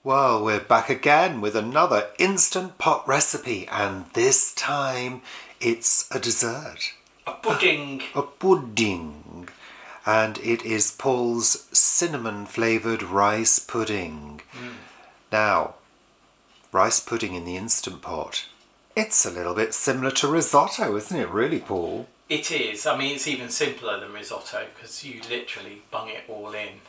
Well, we're back again with another Instant Pot recipe, and this time it's a dessert. A pudding. A pudding. And it is Paul's cinnamon flavoured rice pudding. Now, rice pudding in the Instant Pot. It's a little bit similar to risotto, isn't it really, Paul? It is. I mean, it's even simpler than risotto because you literally bung it all in.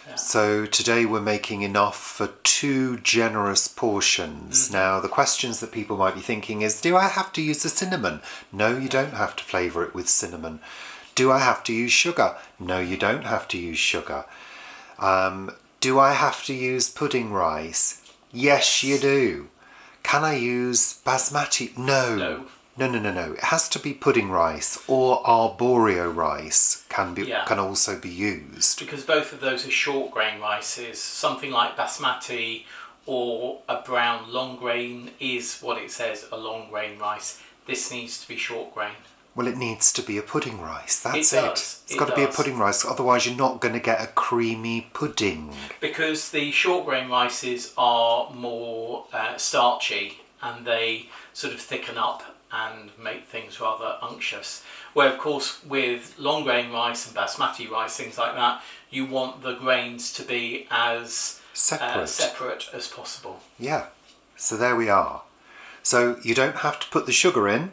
Yeah. So today we're making enough for 2 generous portions. Now, the questions that people might be thinking is, do I have to use the cinnamon? No, you don't have to flavour it with cinnamon. Do I have to use sugar? No, you don't have to use sugar. Do I have to use pudding rice? Yes, you do. Can I use basmati? No. No. It has to be pudding rice, or arborio rice can also be used. Because both of those are short grain rices. Something like basmati or a brown long grain is what it says, a long grain rice. This needs to be short grain. Well, it needs to be a pudding rice. That's it. It's got to be a pudding rice, otherwise you're not going to get a creamy pudding. Because the short grain rices are more starchy and they sort of thicken up and make things rather unctuous. Where, of course, with long grain rice and basmati rice, things like that, you want the grains to be as separate as possible. Yeah, so there we are. So you don't have to put the sugar in.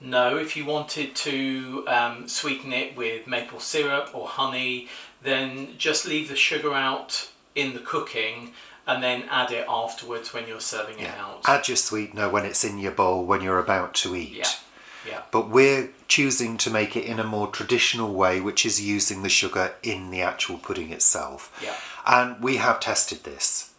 No, if you wanted to sweeten it with maple syrup or honey, then just leave the sugar out in the cooking and then add it afterwards when you're serving it out. Add your sweetener when it's in your bowl when you're about to eat. Yeah. But we're choosing to make it in a more traditional way, which is using the sugar in the actual pudding itself. Yeah. And we have tested this.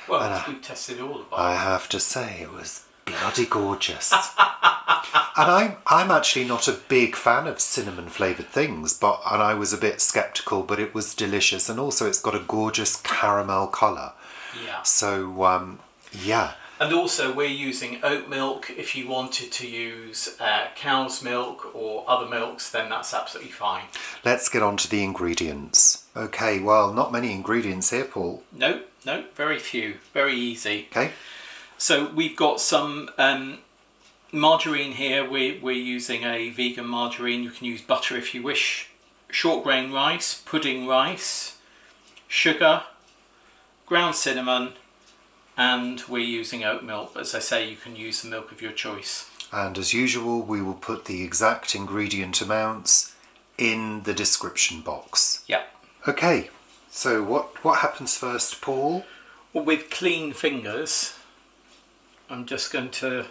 Well, we've tested all of ours. I have to say, it was bloody gorgeous. And I'm actually not a big fan of cinnamon flavoured things, and I was a bit sceptical, but it was delicious, and also it's got a gorgeous caramel colour. Yeah. So, yeah. And also we're using oat milk. If you wanted to use cow's milk or other milks, then that's absolutely fine. Let's get on to the ingredients. Okay, well, not many ingredients here, Paul. No, very few. Very easy. Okay. So we've got some margarine here. We're using a vegan margarine. You can use butter if you wish. Short grain rice, pudding rice, sugar, ground cinnamon, and we're using oat milk. As I say, you can use the milk of your choice. And as usual, we will put the exact ingredient amounts in the description box. Yeah. Okay, so what happens first, Paul? Well, with clean fingers, I'm just going to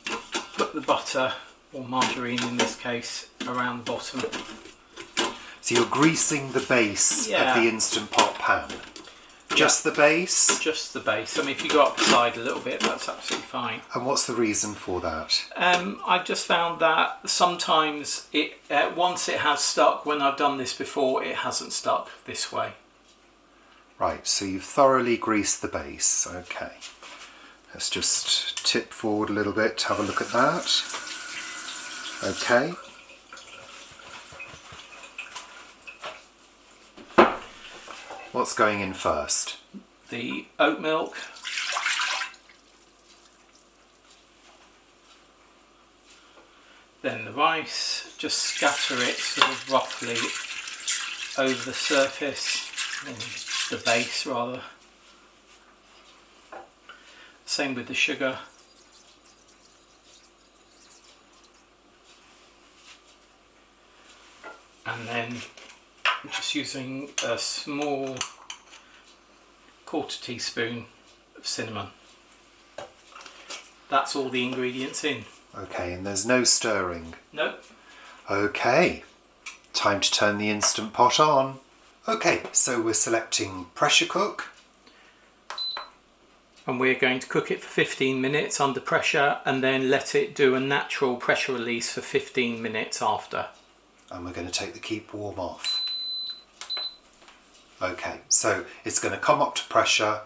put the butter, or margarine in this case, around the bottom. So you're greasing the base of the Instant Pot pan? Just the base? Just the base. I mean, if you go up the side a little bit, that's absolutely fine. And what's the reason for that? I've just found that sometimes once it has stuck, when I've done this before, it hasn't stuck this way. Right, so you've thoroughly greased the base. Okay. Let's just tip forward a little bit to have a look at that. Okay. What's going in first? The oat milk. Then the rice. Just scatter it sort of roughly over the surface, the base rather. Same with the sugar. And then I'm just using a small 1/4 teaspoon of cinnamon. That's all the ingredients in. Okay, and there's no stirring? No. Okay, time to turn the Instant Pot on. Okay, so we're selecting pressure cook. And we're going to cook it for 15 minutes under pressure and then let it do a natural pressure release for 15 minutes after. And we're going to take the keep warm off. Okay, so it's going to come up to pressure,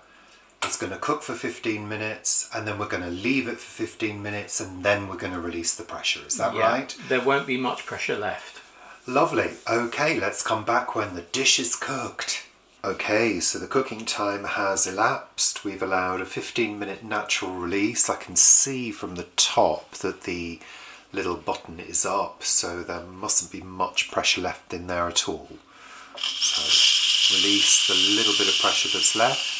it's going to cook for 15 minutes, and then we're going to leave it for 15 minutes, and then we're going to release the pressure. Is that right? There won't be much pressure left. Lovely. Okay, let's come back when the dish is cooked. Okay, so the cooking time has elapsed. We've allowed a 15-minute natural release. I can see from the top that the little button is up, so there mustn't be much pressure left in there at all. So release the little bit of pressure that's left.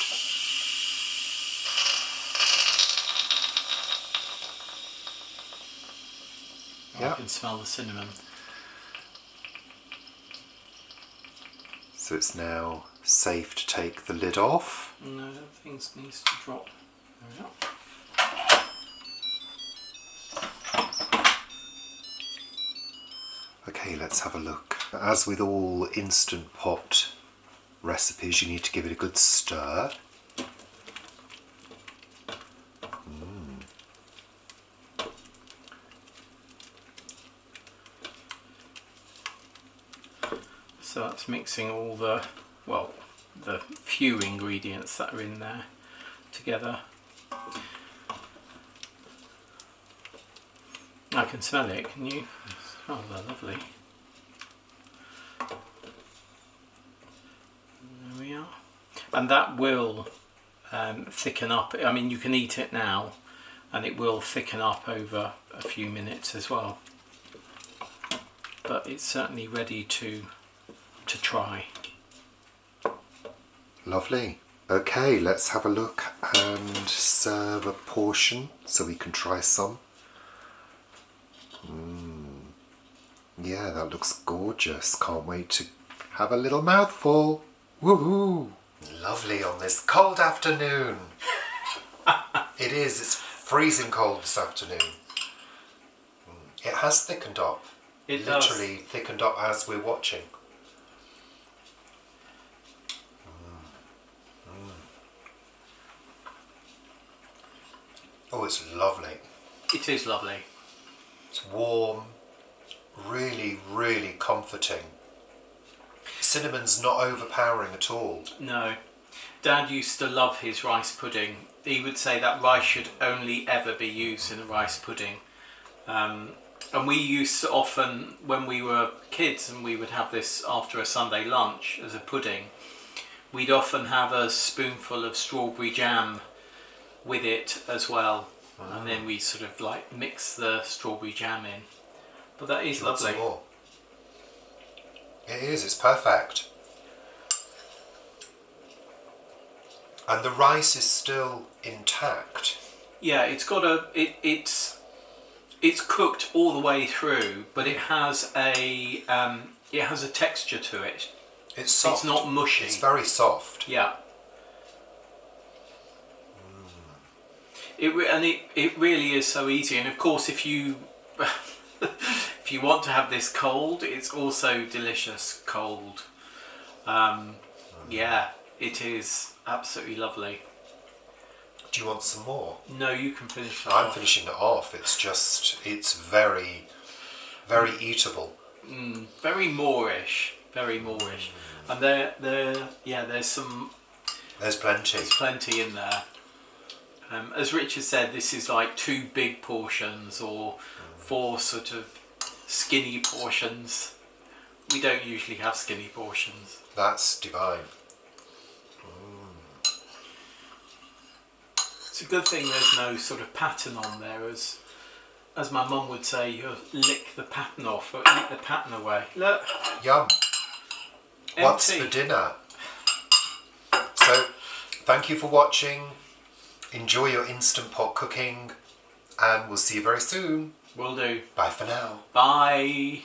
I can smell the cinnamon. So it's now safe to take the lid off. No, that thing needs to drop. There we go. Okay, let's have a look. As with all Instant Pot recipes, you need to give it a good stir. So that's mixing all the few ingredients that are in there together. I can smell it, can you? It's rather lovely. There we are. And that will thicken up. I mean, you can eat it now and it will thicken up over a few minutes as well. But it's certainly ready to try. Lovely. Okay, let's have a look and serve a portion so we can try some. Yeah, that looks gorgeous. Can't wait to have a little mouthful. Woohoo! Lovely on this cold afternoon. It is. It's freezing cold this afternoon. It has thickened up. It literally thickened up as we're watching. Oh, it's lovely. It is lovely. It's warm, really, really comforting. Cinnamon's not overpowering at all. No. Dad used to love his rice pudding. He would say that rice should only ever be used in a rice pudding. And we used to often, when we were kids and we would have this after a Sunday lunch as a pudding, we'd often have a spoonful of strawberry jam with it as well. And then we sort of like mix the strawberry jam in. But that is lovely. Some more. It is, it's perfect. And the rice is still intact. Yeah, it's got it's cooked all the way through, but it has a texture to it. It's soft. It's not mushy. It's very soft. Yeah. It really is so easy, and of course, if you if you want to have this cold, it's also delicious cold. Yeah, it is absolutely lovely. Do you want some more? No, you can finish that. I'm finishing it off. It's very, very eatable. Very Moorish, and there's plenty in there. As Richard said, this is like 2 big portions or 4 sort of skinny portions. We don't usually have skinny portions. That's divine. It's a good thing there's no sort of pattern on there, as my mum would say, you lick the pattern off or eat the pattern away. Look. Yum. Empty. What's for dinner? So, thank you for watching. Enjoy your Instant Pot cooking, and we'll see you very soon. Will do. Bye for now. Bye.